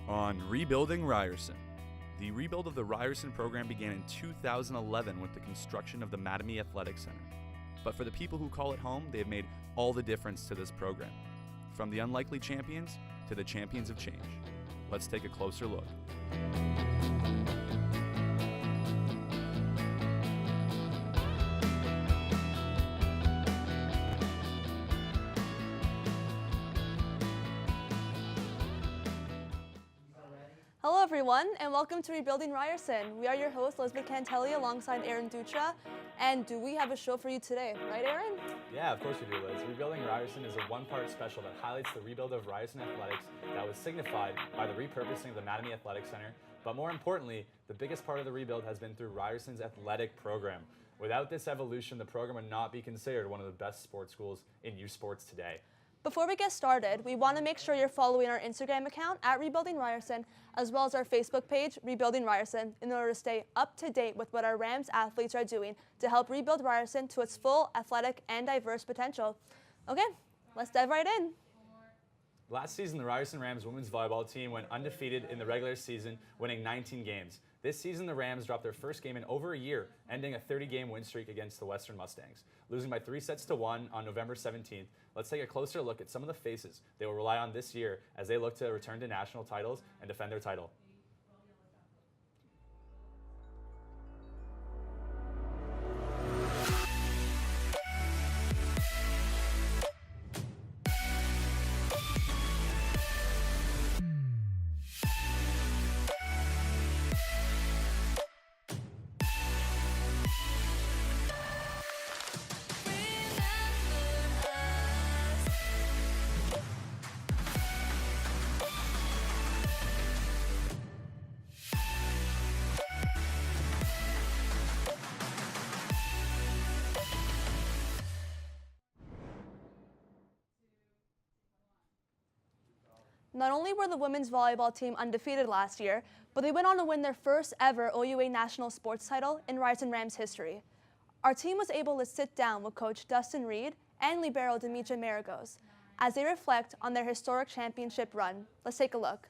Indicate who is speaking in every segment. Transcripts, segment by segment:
Speaker 1: On Rebuilding Ryerson. The rebuild of the Ryerson program began in 2011 with the construction of the Mattamy Athletic Center. But for the people who call it home, they have made all the difference to this program. From the unlikely champions to the champions of change. Let's take a closer look.
Speaker 2: Hello everyone, and welcome to Rebuilding Ryerson. We are your hosts, Elizabeth Cantelli, alongside Aaron Dutra. And do we have a show for you today, right Aaron?
Speaker 3: Yeah, of course we do, Liz. Rebuilding Ryerson is a one-part special that highlights the rebuild of Ryerson athletics that was signified by the repurposing of the Mattamy Athletic Center. But more importantly, the biggest part of the rebuild has been through Ryerson's athletic program. Without this evolution, the program would not be considered one of the best sports schools in youth sports today.
Speaker 2: Before we get started, we want to make sure you're following our Instagram account at Rebuilding Ryerson, as well as our Facebook page, Rebuilding Ryerson, in order to stay up to date with what our Rams athletes are doing to help rebuild Ryerson to its full athletic and diverse potential. Okay, let's dive right in.
Speaker 3: Last season, the Ryerson Rams women's volleyball team went undefeated in the regular season, winning 19 games. This season, the Rams dropped their first game in over a year, ending a 30-game win streak against the Western Mustangs, losing by 3-1 on November 17th. Let's take a closer look at some of the faces they will rely on this year as they look to return to national titles and defend their title.
Speaker 2: Not only were the women's volleyball team undefeated last year, but they went on to win their first ever OUA national sports title in Ryerson Rams history. Our team was able to sit down with Coach Dustin Reed and libero Demetria Maragos as they reflect on their historic championship run. Let's take a look.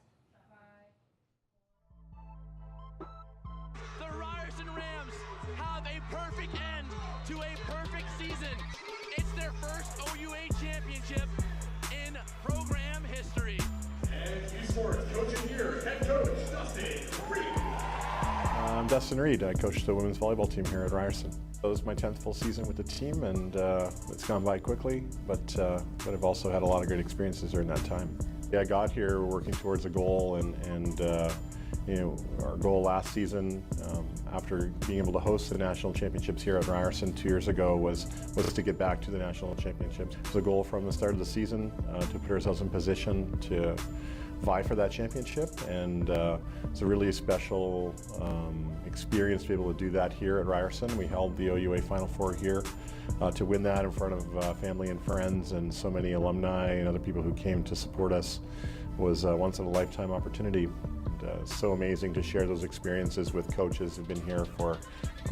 Speaker 4: The Ryerson Rams have a perfect end to a perfect season. It's their first OUA championship in program history.
Speaker 5: And Sports coaching here, head coach Dustin Reed.
Speaker 6: I'm Dustin Reed. I coach the women's volleyball team here at Ryerson. It was my 10th full season with the team, and it's gone by quickly, but I've also had a lot of great experiences during that time. Yeah, I got here working towards a goal, and our goal last season, after being able to host the national championships here at Ryerson 2 years ago, was to get back to the national championships. It was a goal from the start of the season to put ourselves in position to vie for that championship, and it's a really special experience to be able to do that here at Ryerson. We held the OUA Final Four here to win that in front of family and friends and so many alumni and other people who came to support us. Was a once-in-a-lifetime opportunity. So amazing to share those experiences with coaches who've been here for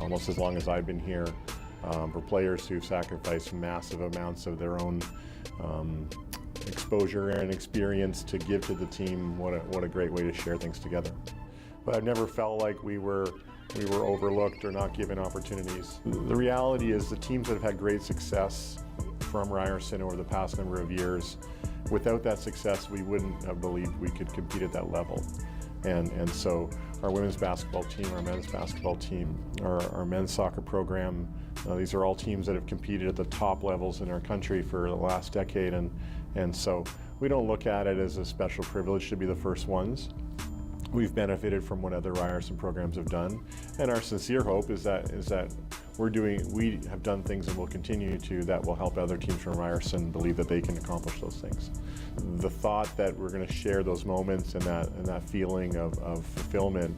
Speaker 6: almost as long as I've been here, for players who've sacrificed massive amounts of their own exposure and experience to give to the team. What a great way to share things together. But I've never felt like we were overlooked or not given opportunities. The reality is the teams that have had great success from Ryerson over the past number of years, without that success, we wouldn't have believed we could compete at that level. And so our women's basketball team, our men's basketball team, our men's soccer program, these are all teams that have competed at the top levels in our country for the last decade. And so we don't look at it as a special privilege to be the first ones. We've benefited from what other Ryerson programs have done. And our sincere hope is that we have done things and will continue to that will help other teams from Ryerson believe that they can accomplish those things. The thought that we're going to share those moments and that feeling of fulfillment,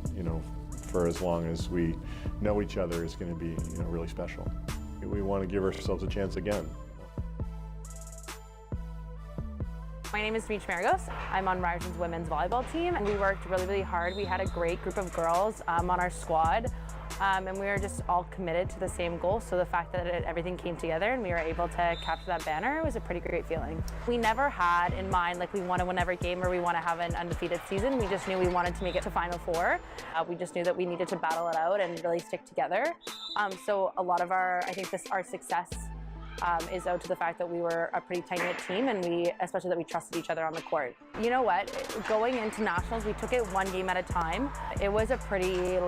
Speaker 6: for as long as we know each other is going to be, really special. We want to give ourselves a chance again.
Speaker 7: My name is Demetria Maragos. I'm on Ryerson's women's volleyball team, and we worked really, really hard. We had a great group of girls on our squad. and we were just all committed to the same goal. So the fact that everything came together and we were able to capture that banner was a pretty great feeling. We never had in mind like we want to win every game or we want to have an undefeated season. We just knew we wanted to make it to Final Four. We just knew that we needed to battle it out and really stick together. So a lot of our success is owed to the fact that we were a pretty tight-knit team, and especially that we trusted each other on the court. You know what? Going into nationals, we took it one game at a time. It was a pretty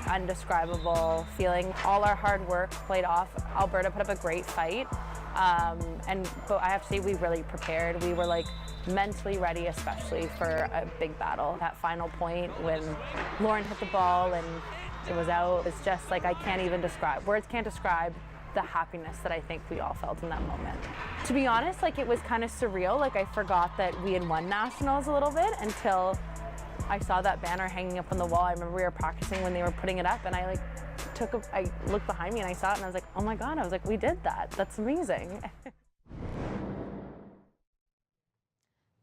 Speaker 7: undescribable feeling. All our hard work played off. Alberta put up a great fight, but I have to say we really prepared. We were mentally ready, especially for a big battle. That final point when Lauren hit the ball and it was out, it's just I can't even describe. Words can't describe the happiness that I think we all felt in that moment. To be honest, it was kind of surreal. I forgot that we had won nationals a little bit until I saw that banner hanging up on the wall. I remember we were practicing when they were putting it up, and I looked behind me and I saw it, and I was like, oh my God, I was like, we did that. That's amazing.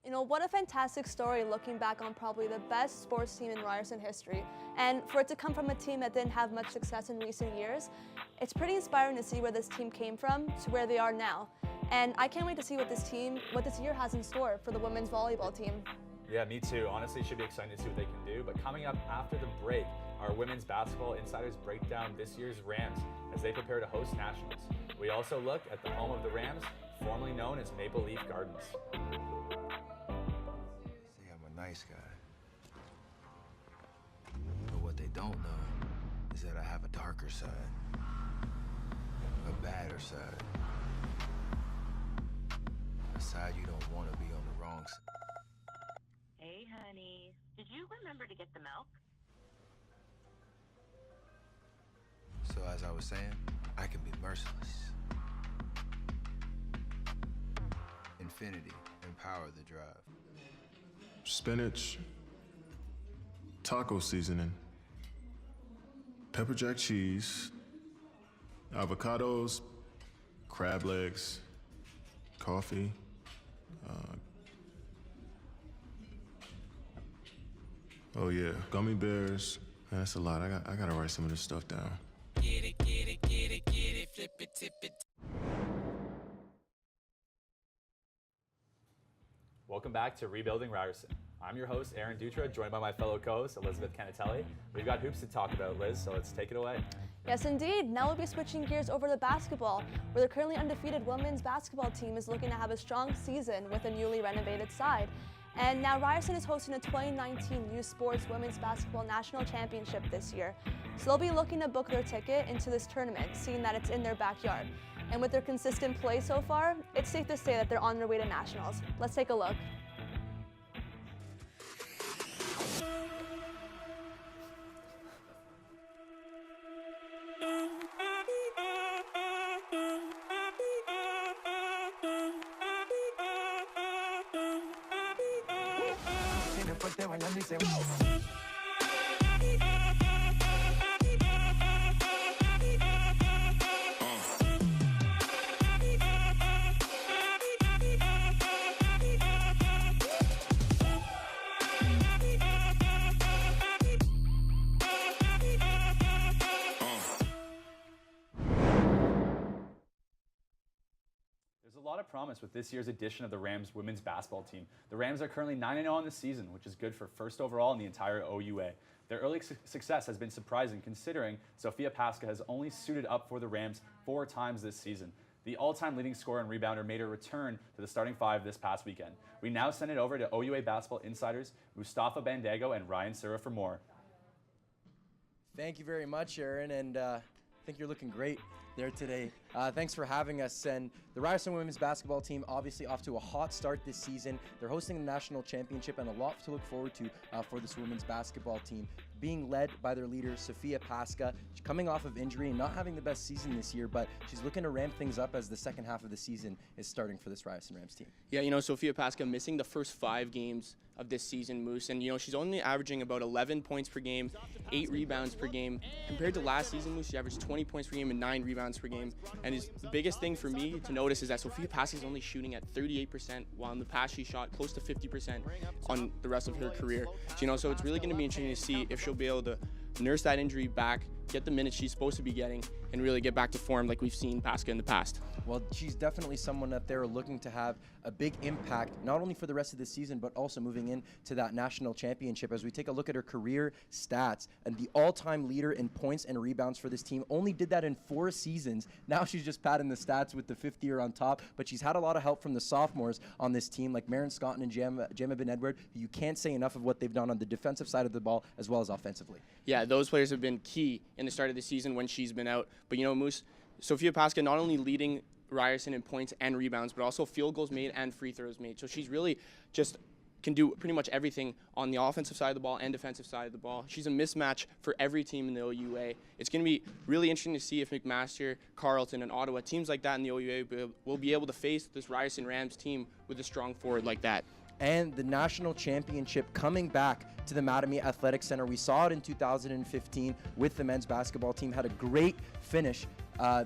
Speaker 2: You know, what a fantastic story looking back on probably the best sports team in Ryerson history. And for it to come from a team that didn't have much success in recent years, it's pretty inspiring to see where this team came from to where they are now. And I can't wait to see what this year has in store for the women's volleyball team.
Speaker 3: Yeah, me too. Honestly, it should be exciting to see what they can do. But coming up after the break, our women's basketball insiders break down this year's Rams as they prepare to host nationals. We also look at the home of the Rams, formerly known as Maple Leaf Gardens.
Speaker 8: Nice guy. But what they don't know is that I have a darker side, a badder side, a side you don't want to be on the wrong side.
Speaker 9: Hey, honey, did you remember to get the milk?
Speaker 8: So as I was saying, I can be merciless. Infinity, empower the drive.
Speaker 10: Spinach, taco seasoning, pepper jack cheese, avocados, crab legs, coffee, oh yeah, gummy bears. Man, that's a lot. I gotta write some of this stuff down.
Speaker 4: Get it, get it, get it, get it, flip it, tip it.
Speaker 3: Welcome back to Rebuilding Ryerson. I'm your host, Aaron Dutra, joined by my fellow co-host, Elizabeth Canatelli. We've got hoops to talk about, Liz, so let's take it away.
Speaker 2: Yes, indeed. Now we'll be switching gears over to basketball, where the currently undefeated women's basketball team is looking to have a strong season with a newly renovated side. And now Ryerson is hosting a 2019 Youth Sports Women's Basketball National Championship this year. So they'll be looking to book their ticket into this tournament, seeing that it's in their backyard. And with their consistent play so far, it's safe to say that they're on their way to nationals. Let's take a look.
Speaker 3: There's a lot of promise with this year's edition of the Rams women's basketball team. The Rams are currently 9-0 on the season, which is good for first overall in the entire OUA. Their early success has been surprising considering Sophia Pasca has only suited up for the Rams 4 times this season. The all-time leading scorer and rebounder made her return to the starting 5 this past weekend. We now send it over to OUA basketball insiders Mustafa Bandago and Ryan Sura for more.
Speaker 11: Thank you very much, Aaron, and I think you're looking great there today. Thanks for having us. And the Ryerson women's basketball team obviously off to a hot start this season. They're hosting the national championship and a lot to look forward to for this women's basketball team. Being led by their leader, Sophia Pasca, coming off of injury and not having the best season this year, but she's looking to ramp things up as the second half of the season is starting for this Ryerson Rams team.
Speaker 12: Yeah, you know, Sophia Pasca missing the first 5 games of this season, Moose, and you know, she's only averaging about 11 points per game, 8 rebounds per game. Compared to last season, Moose, she averaged 20 points per game and 9 rebounds per game. And the biggest thing for me to notice is that Sophia Pasca is only shooting at 38%, while in the past she shot close to 50% on the rest of her career. So, you know, so it's really going to be interesting to see if she'll be able to nurse that injury back get the minutes she's supposed to be getting, and really get back to form like we've seen Pasca in the past.
Speaker 11: Well, she's definitely someone that they're looking to have a big impact, not only for the rest of the season, but also moving into that national championship. As we take a look at her career stats, and the all-time leader in points and rebounds for this team, only did that in 4 seasons. Now she's just padding the stats with the 5th year on top, but she's had a lot of help from the sophomores on this team, like Maren Scotton and Gemma Ben Edward, who you can't say enough of what they've done on the defensive side of the ball as well as offensively.
Speaker 12: Yeah, those players have been key in the start of the season when she's been out. But, Moose, Sophia Pasca not only leading Ryerson in points and rebounds, but also field goals made and free throws made. So she's really just can do pretty much everything on the offensive side of the ball and defensive side of the ball. She's a mismatch for every team in the OUA. It's going to be really interesting to see if McMaster, Carleton, and Ottawa, teams like that in the OUA, will be able to face this Ryerson Rams team with a strong forward like that.
Speaker 11: And the national championship coming back to the Mattamy Athletic Center. We saw it in 2015 with the men's basketball team, had a great finish,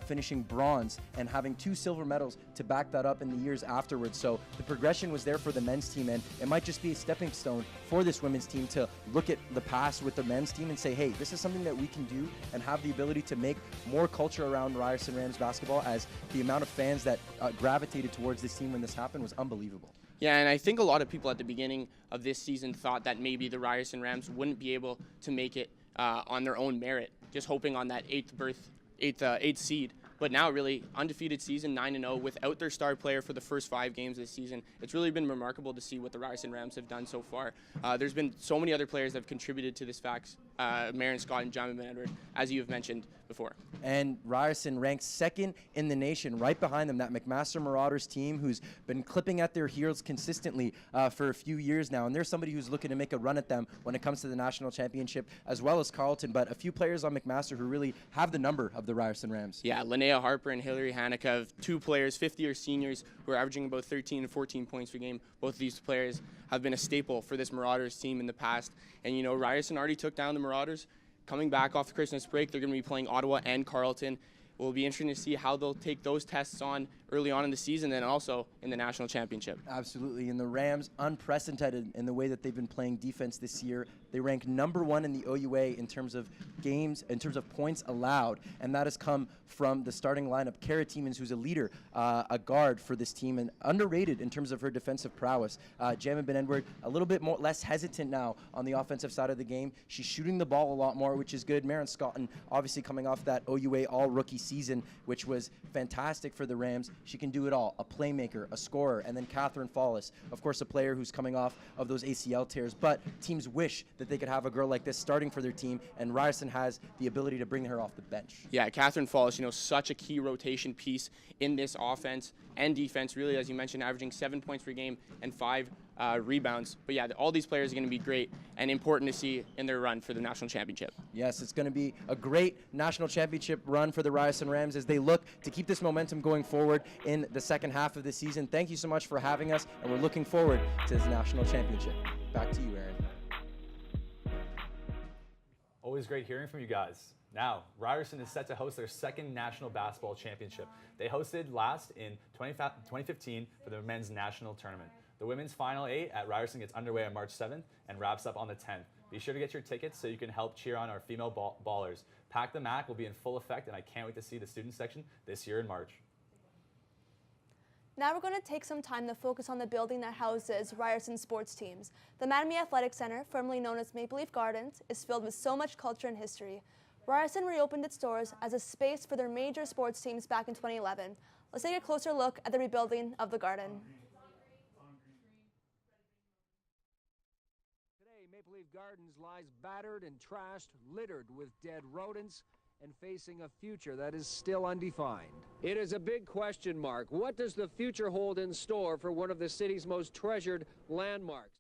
Speaker 11: finishing bronze and having 2 silver medals to back that up in the years afterwards. So the progression was there for the men's team, and it might just be a stepping stone for this women's team to look at the past with the men's team and say, hey, this is something that we can do, and have the ability to make more culture around Ryerson Rams basketball, as the amount of fans that gravitated towards this team when this happened was unbelievable.
Speaker 12: Yeah, and I think a lot of people at the beginning of this season thought that maybe the Ryerson Rams wouldn't be able to make it on their own merit, just hoping on that 8th seed. But now, really, undefeated season, 9-0, without their star player for the first 5 games this season. It's really been remarkable to see what the Ryerson Rams have done so far. There's been so many other players that have contributed to this fact, Maren Scott and Gemma Ben Edward, as you have mentioned before.
Speaker 11: And Ryerson ranked 2nd in the nation, right behind them, that McMaster Marauders team, who's been clipping at their heels consistently for a few years now. And there's somebody who's looking to make a run at them when it comes to the national championship, as well as Carleton. But a few players on McMaster who really have the number of the Ryerson Rams.
Speaker 12: Yeah, Linnea Harper and Hillary Hanukkah, 2 players, 50-year seniors, who are averaging about 13 and 14 points per game. Both of these players have been a staple for this Marauders team in the past. And, Ryerson already took down the Marauders. Coming back off the Christmas break, they're going to be playing Ottawa and Carleton. It will be interesting to see how they'll take those tests on early on in the season and also in the national championship.
Speaker 11: Absolutely, and the Rams, unprecedented in the way that they've been playing defense this year. They rank number 1 in the OUA in terms of games, in terms of points allowed, and that has come from the starting lineup. Kara Tiemens, who's a leader, a guard for this team, and underrated in terms of her defensive prowess. Gemma Ben Edward, a little bit less hesitant now on the offensive side of the game. She's shooting the ball a lot more, which is good. Maren Scotton, obviously coming off that OUA all-rookie season, which was fantastic for the Rams. She can do it all, a playmaker, a scorer, and then Catherine Fallis, of course, a player who's coming off of those ACL tears. But teams wish that they could have a girl like this starting for their team, and Ryerson has the ability to bring her off the bench.
Speaker 12: Yeah, Catherine Fallis, such a key rotation piece in this offense and defense, really, as you mentioned, averaging 7 points per game and 5 rebounds. But yeah, all these players are going to be great and important to see in their run for the national championship.
Speaker 11: Yes, it's going to be a great national championship run for the Ryerson Rams as they look to keep this momentum going forward in the second half of the season. Thank you so much for having us, and we're looking forward to this national championship. Back to you, Aaron.
Speaker 3: Always great hearing from you guys. Now, Ryerson is set to host their 2nd national basketball championship. They hosted last in 2015 for the men's national tournament. The women's Final 8 at Ryerson gets underway on March 7th and wraps up on the 10th. Be sure to get your tickets so you can help cheer on our female ballers. Pack the Mac will be in full effect, and I can't wait to see the student section this year in March.
Speaker 2: Now we're going to take some time to focus on the building that houses Ryerson sports teams. The Mattamy Athletic Center, formerly known as Maple Leaf Gardens, is filled with so much culture and history. Ryerson reopened its doors as a space for their major sports teams back in 2011. Let's take a closer look at the rebuilding of the garden.
Speaker 13: Today, Maple Leaf Gardens lies battered and trashed, littered with dead rodents, and facing a future that is still undefined. It is a big question mark. What does the future hold in store for one of the city's most treasured landmarks?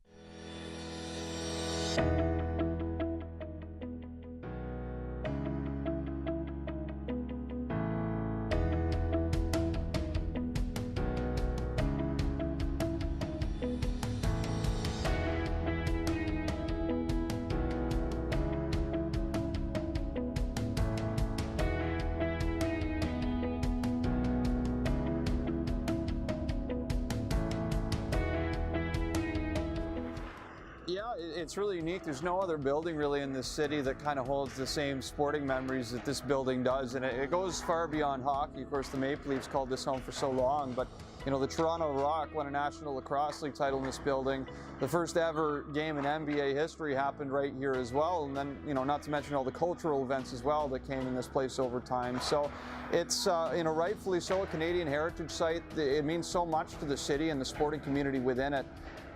Speaker 14: it's really unique. There's no other building really in this city that kind of holds the same sporting memories that this building does, and it goes far beyond hockey. Of course, the Maple Leafs called this home for so long, but you know, the Toronto Rock won a National Lacrosse League title in this building. The first ever game in NBA history happened right here as well, and then, you know, not to mention all the cultural events as well that came in this place over time. So it's, you know, rightfully so, a Canadian heritage site. It means so much to the city and the sporting community within it.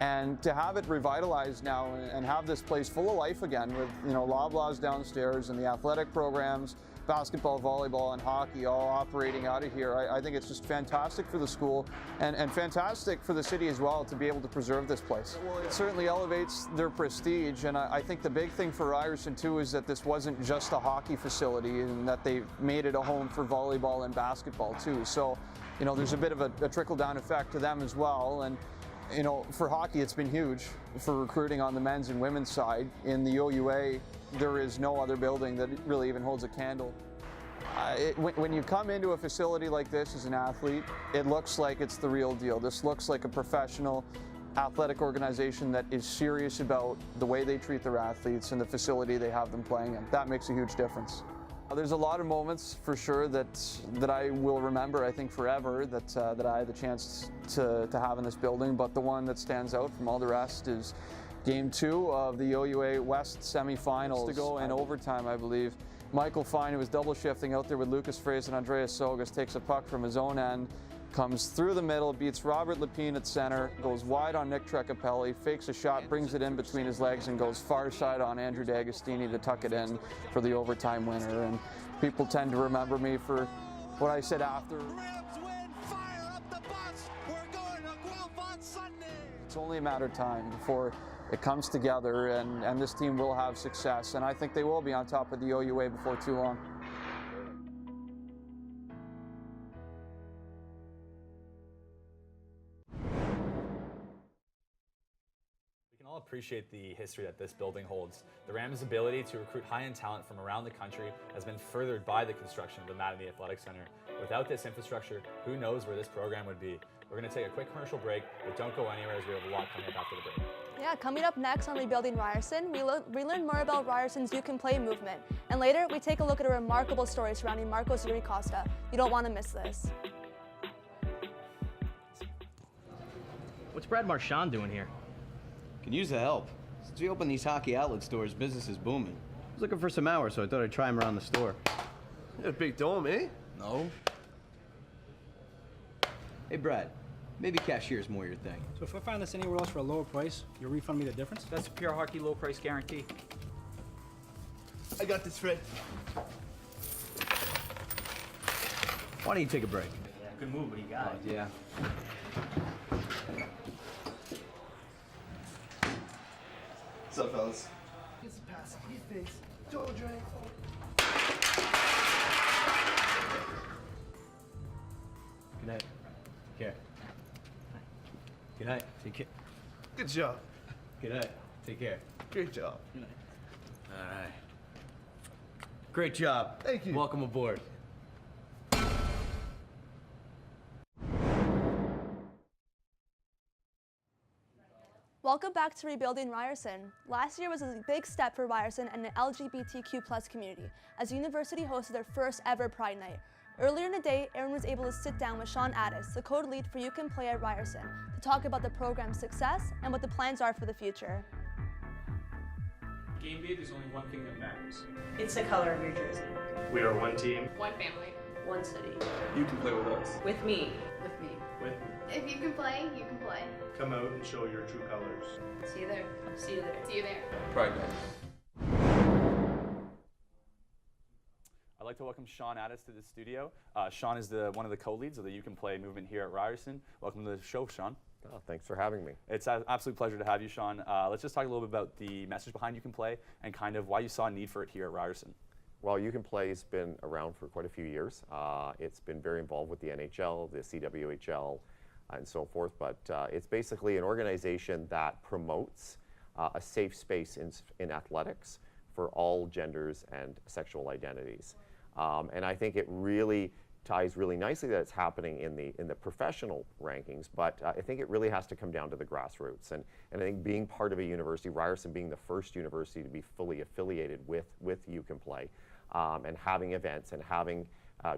Speaker 14: And to have it revitalized now and have this place full of life again with, you know, Loblaws downstairs and the athletic programs, basketball, volleyball, and hockey all operating out of here. I think it's just fantastic for the school and fantastic for the city as well to be able to preserve this place. Well, it certainly elevates their prestige, and I think the big thing for Ryerson too is that this wasn't just a hockey facility and that they made it a home for volleyball and basketball too. So, you know, there's a bit of a trickle-down effect to them as well. And you know, for hockey, it's been huge for recruiting on the men's and women's side. In the OUA, there is no other building that really even holds a candle. When you come into a facility like this as an athlete, it looks like it's the real deal. This looks like a professional athletic organization that is serious about the way they treat their athletes and the facility they have them playing in. That makes a huge difference. There's a lot of moments for sure that I will remember, I think forever, that I had the chance to have in this building, but the one that stands out from all the rest is Game 2 of the OUA West semifinals to go in overtime, I believe. Michael Fine, who was double shifting out there with Lucas Fraser and Andreas Sogas, takes a puck from his own end, comes through the middle, beats Robert Lepine at center, goes wide on Nick Trecapelli, fakes a shot, brings it in between his legs, and goes far side on Andrew D'Agostini to tuck it in for the overtime winner. And people tend to remember me for what I said after. It's only a matter of time before it comes together, and this team will have success, and I think they will be on top of the OUA before too long.
Speaker 3: Appreciate the history that this building holds. The Rams' ability to recruit high-end talent from around the country has been furthered by the construction of the Mattamy Athletic Center. Without this infrastructure, who knows where this program would be? We're going to take a quick commercial break, but don't go anywhere as we have a lot coming up after the break.
Speaker 2: Yeah, coming up next on Rebuilding Ryerson, we learn more about Ryerson's You Can Play movement. And later, we take a look at a remarkable story surrounding Marcos Yuri-Costa. You don't want to miss this.
Speaker 15: What's Brad Marchand doing here?
Speaker 16: Can use the help. Since we opened these hockey outlet stores, business is booming.
Speaker 15: I was looking for some hours, so I thought I'd try him around the store.
Speaker 16: You got a big dome, eh? No. Hey, Brad, maybe cashier's more your thing.
Speaker 17: So if I find this anywhere else for a lower price, you'll refund me the difference?
Speaker 18: That's a pure hockey low price guarantee.
Speaker 16: I got this, Fred.
Speaker 15: Why don't you take a break?
Speaker 18: Yeah, good move, but you got it.
Speaker 16: Yeah. What's up, fellas?
Speaker 19: Gets a pass. He fakes. Total drink.
Speaker 15: Good night. Take care. Good night. Take care.
Speaker 19: Good job.
Speaker 15: Good night. Take care.
Speaker 19: Great job.
Speaker 15: Good night. All right. Great job.
Speaker 19: Thank you.
Speaker 15: Welcome aboard.
Speaker 2: Welcome back to Rebuilding Ryerson. Last year was a big step for Ryerson and the LGBTQ+ community as the university hosted their first ever Pride Night. Earlier in the day, Aaron was able to sit down with Sean Addis, the code lead for You Can Play at Ryerson, to talk about the program's success and what the plans are for the future.
Speaker 20: Game day, there's only one thing that matters.
Speaker 21: It's the color of your jersey.
Speaker 20: We are one team.
Speaker 21: One family. One city.
Speaker 20: You can play with us.
Speaker 21: With me. With me.
Speaker 20: With me.
Speaker 22: If you can play, you can play.
Speaker 20: Come out and show your true colors.
Speaker 21: See you there. See you there. See you there.
Speaker 20: Pride Night.
Speaker 3: I'd like to welcome Sean Addis to the studio. Sean is one of the co-leads of the You Can Play movement here at Ryerson. Welcome to the show, Sean.
Speaker 23: Oh, thanks for having me.
Speaker 3: It's an absolute pleasure to have you, Sean. Let's just talk a little bit about the message behind You Can Play and kind of why you saw a need for it here at Ryerson.
Speaker 23: Well, You Can Play has been around for quite a few years. It's been very involved with the NHL, the CWHL, and so forth, but it's basically an organization that promotes a safe space in athletics for all genders and sexual identities. And I think it really ties really nicely that it's happening in the professional rankings, but I think it really has to come down to the grassroots. And I think being part of a university, Ryerson being the first university to be fully affiliated with You Can Play, and having events and having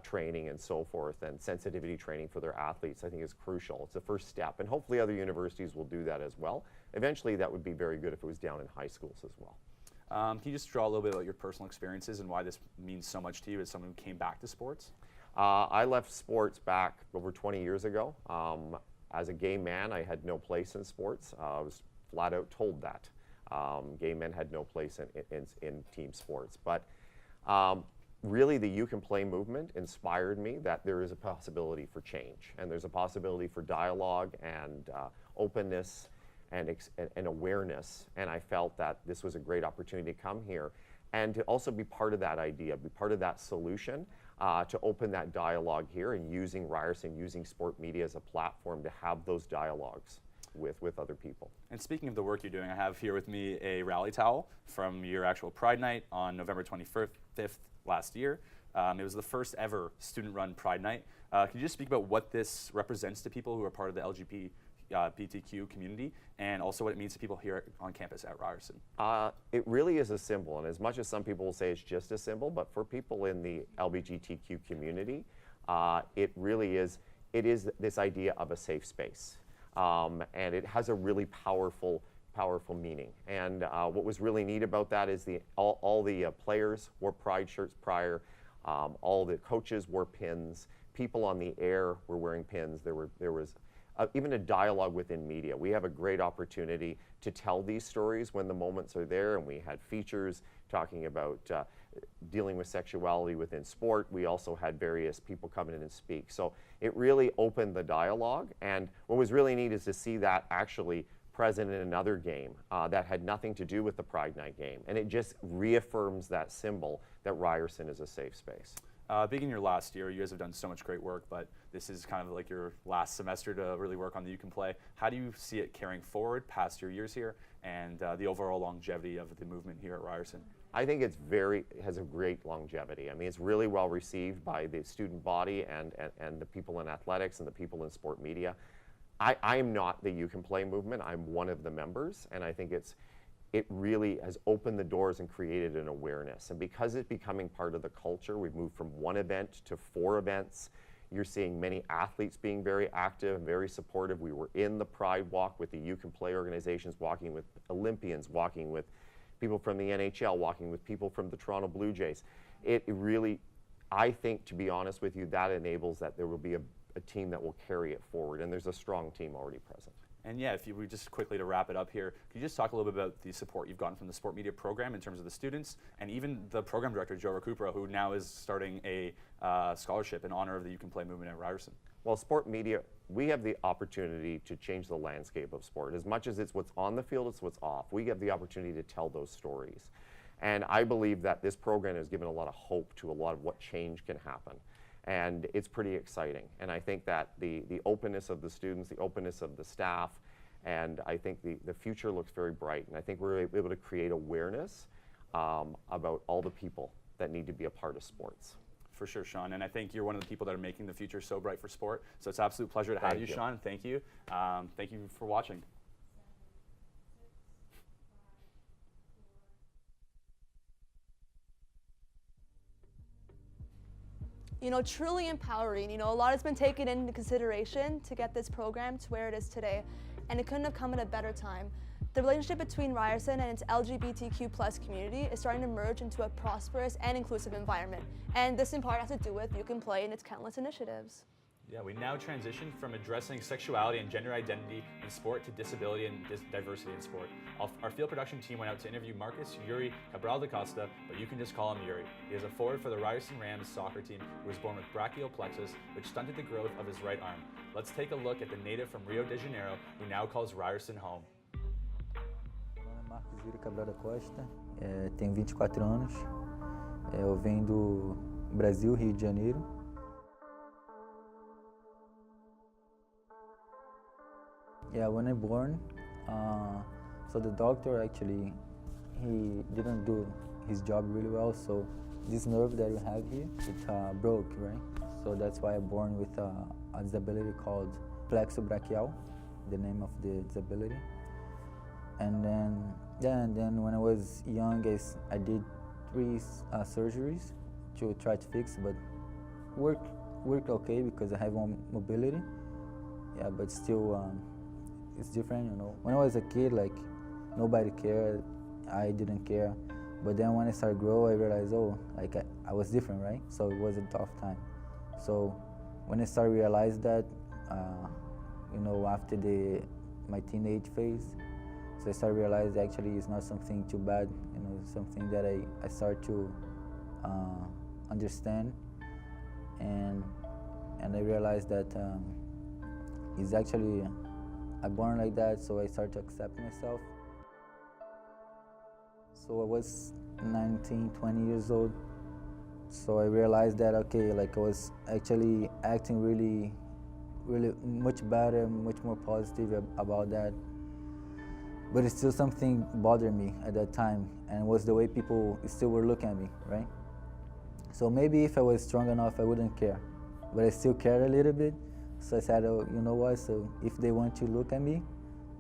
Speaker 23: training and so forth, and sensitivity training for their athletes, I think is crucial. It's the first step, and hopefully other universities will do that as well. Eventually that would be very good if it was down in high schools as well.
Speaker 3: Can you just draw a little bit about your personal experiences and why this means so much to you as someone who came back to sports?
Speaker 23: I left sports back over 20 years ago. As a gay man, I had no place in sports. I was flat out told that. Gay men had no place in team sports. But really the You Can Play movement inspired me that there is a possibility for change, and there's a possibility for dialogue and openness and awareness. And I felt that this was a great opportunity to come here and to also be part of that idea, be part of that solution, to open that dialogue here, and using Ryerson, using sport media as a platform to have those dialogues with other people.
Speaker 3: And speaking of the work you're doing, I have here with me a rally towel from your actual Pride Night on November 25th last year. It was the first ever student-run Pride Night. Can you just speak about what this represents to people who are part of the LGBTQ community, and also what it means to people here on campus at Ryerson?
Speaker 23: It really is a symbol, and as much as some people will say it's just a symbol, but for people in the LGBTQ community, it really is, this idea of a safe space. And it has a really powerful meaning. And what was really neat about that is all the players wore pride shirts prior, all the coaches wore pins, people on the air were wearing pins. There was even a dialogue within media. We have a great opportunity to tell these stories when the moments are there, and we had features talking about dealing with sexuality within sport. We also had various people come in and speak. So it really opened the dialogue, and what was really neat is to see that actually present in another game that had nothing to do with the Pride Night game, and it just reaffirms that symbol that Ryerson is a safe space.
Speaker 3: Being in your last year, you guys have done so much great work, but this is kind of like your last semester to really work on the You Can Play. How do you see it carrying forward past your years here, and the overall longevity of the movement here at Ryerson?
Speaker 23: I think it has a great longevity. I mean, it's really well received by the student body and the people in athletics and the people in sport media. I am not the You Can Play movement. I'm one of the members, and I think it really has opened the doors and created an awareness. And because it's becoming part of the culture, we've moved from 1 event to 4 events. You're seeing many athletes being very active and very supportive. We were in the Pride Walk with the You Can Play organizations, walking with Olympians, walking with people from the NHL, walking with people from the Toronto Blue Jays. It really, I think, to be honest with you, that enables that there will be a team that will carry it forward, and there's a strong team already present.
Speaker 3: And yeah, if you would just quickly to wrap it up here, could you just talk a little bit about the support you've gotten from the sport media program in terms of the students, and even the program director, Joe Recupero, who now is starting a scholarship in honor of the You Can Play movement at Ryerson?
Speaker 23: Well, sport media, we have the opportunity to change the landscape of sport. As much as it's what's on the field, it's what's off. We have the opportunity to tell those stories. And I believe that this program has given a lot of hope to a lot of what change can happen. And it's pretty exciting. And I think that the openness of the students, the openness of the staff, and I think the future looks very bright. And I think we're able to create awareness about all the people that need to be a part of sports.
Speaker 3: For sure, Sean. And I think you're one of the people that are making the future so bright for sport. So it's an absolute pleasure to have you, Sean. Thank you. Thank you for watching.
Speaker 2: You know, truly empowering. You know, a lot has been taken into consideration to get this program to where it is today, and it couldn't have come at a better time. The relationship between Ryerson and its LGBTQ+ community is starting to merge into a prosperous and inclusive environment, and this in part has to do with You Can Play and its countless initiatives.
Speaker 3: Yeah, we now transition from addressing sexuality and gender identity in sport to disability and diversity in sport. Our field production team went out to interview Marcus Yuri Cabral da Costa, but you can just call him Yuri. He is a forward for the Ryerson Rams soccer team who was born with brachial plexus, which stunted the growth of his right arm. Let's take a look at the native from Rio de Janeiro who now calls Ryerson home.
Speaker 1: Meu nome é Marcus Yuri Cabral da Costa, tenho 24 anos, eu venho do Brasil, Rio de Janeiro. Yeah, when I born, so the doctor actually, he didn't do his job really well, so this nerve that you have here, it broke, right? So that's why I'm born with a disability called flexobrachial, the name of the disability. And then when I was young, I did 3 surgeries to try to fix, but worked okay because I have more mobility. Yeah, but still, it's different, you know. When I was a kid, like, nobody cared, I didn't care. But then when I started growing, I realized, oh, like I was different, right? So it was a tough time. So when I started realize that, you know, after my teenage phase, so I started realizing actually it's not something too bad, you know, something that I started to understand, and I realized that it's actually I'm born like that, so I started to accept myself. So I was 19, 20 years old, so I realized that, okay, like I was actually acting really much better, much more positive about that. But it's still something bothered me at that time, and it was the way people still were looking at me, right? So maybe if I was strong enough, I wouldn't care, but I still cared a little bit. So I said, oh, you know what? So if they want to look at me,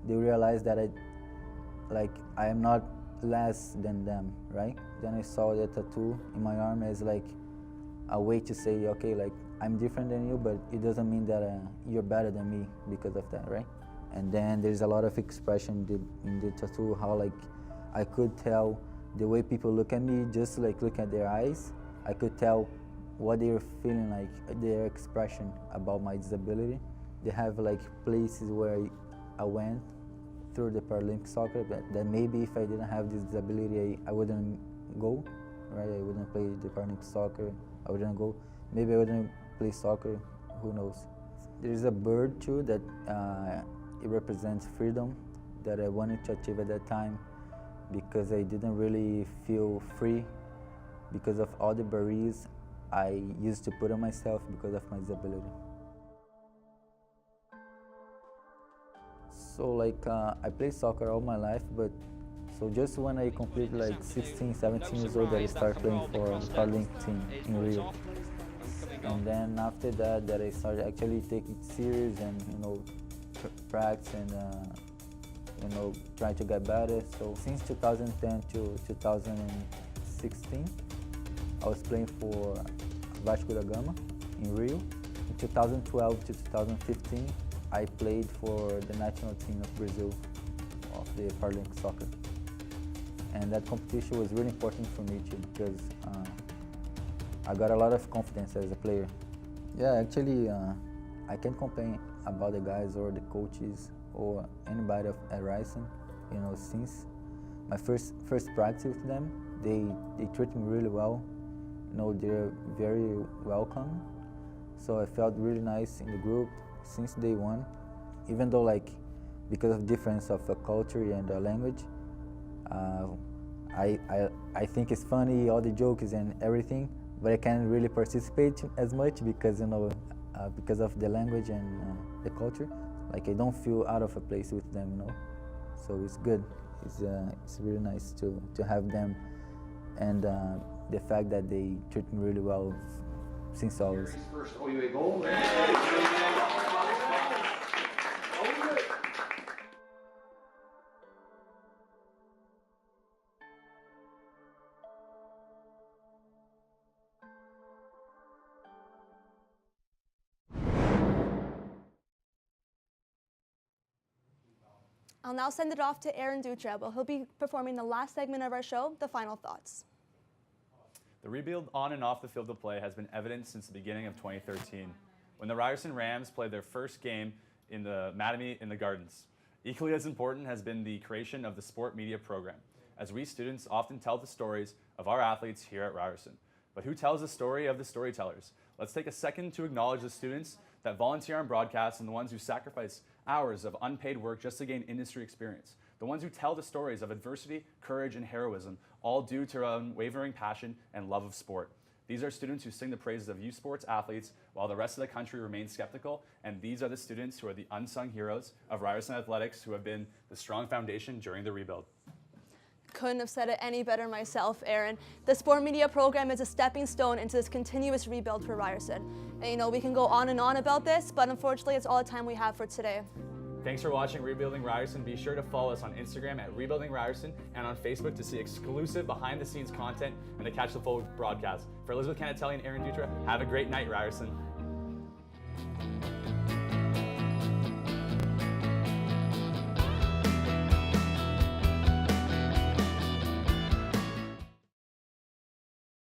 Speaker 1: they realize that I am not less than them, right? Then I saw the tattoo in my arm as like a way to say, okay, like I'm different than you, but it doesn't mean that you're better than me because of that, right? And then there's a lot of expression in the tattoo, how like I could tell the way people look at me, just like look at their eyes, I could tell what they're feeling, like their expression about my disability. They have like places where I went through the Paralympic soccer that maybe if I didn't have this disability, I wouldn't go, right? I wouldn't play the Paralympic soccer, I wouldn't go. Maybe I wouldn't play soccer, who knows? There's a bird too that it represents freedom that I wanted to achieve at that time because I didn't really feel free because of all the barriers I used to put on myself because of my disability. So like I played soccer all my life, but so just when I completed like 16, 17 years old, that I started playing for the Paralympic team in Rio. And then after that I started actually taking it serious and, you know, practice and you know, trying to get better. So since 2010 to 2016, I was playing for Vasco da Gama in Rio. In 2012 to 2015, I played for the national team of Brazil of the Paralympic soccer. And that competition was really important for me too because I got a lot of confidence as a player. Yeah, actually, I can't complain about the guys or the coaches or anybody at Ryerson. You know, since my first practice with them, they treat me really well. You know, they're very welcome. So I felt really nice in the group since day one. Even though, like, because of difference of culture and language, I think it's funny, all the jokes and everything, but I can't really participate as much because, you know, because of the language and the culture. Like, I don't feel out of a place with them, you know. So it's good. It's really nice to have them, and the fact that they treat me really well since always.
Speaker 5: First OUA goal.
Speaker 2: I'll now send it off to Aaron Dutra, but he'll be performing the last segment of our show, the final thoughts.
Speaker 3: The rebuild on and off the field of play has been evident since the beginning of 2013, when the Ryerson Rams played their first game in the Mattamy in the Gardens. Equally as important has been the creation of the sport media program, as we students often tell the stories of our athletes here at Ryerson. But who tells the story of the storytellers? Let's take a second to acknowledge the students that volunteer on broadcasts and the ones who sacrifice hours of unpaid work just to gain industry experience. The ones who tell the stories of adversity, courage, and heroism, all due to their unwavering passion and love of sport. These are students who sing the praises of youth sports athletes while the rest of the country remains skeptical, and these are the students who are the unsung heroes of Ryerson athletics who have been the strong foundation during the rebuild.
Speaker 2: Couldn't have said it any better myself, Aaron. The sport media program is a stepping stone into this continuous rebuild for Ryerson. And you know, we can go on and on about this, but unfortunately it's all the time we have for today.
Speaker 3: Thanks for watching Rebuilding Ryerson. Be sure to follow us on Instagram at Rebuilding Ryerson and on Facebook to see exclusive behind-the-scenes content and to catch the full broadcast. For Elizabeth Canatelli and Aaron Dutra, have a great night, Ryerson.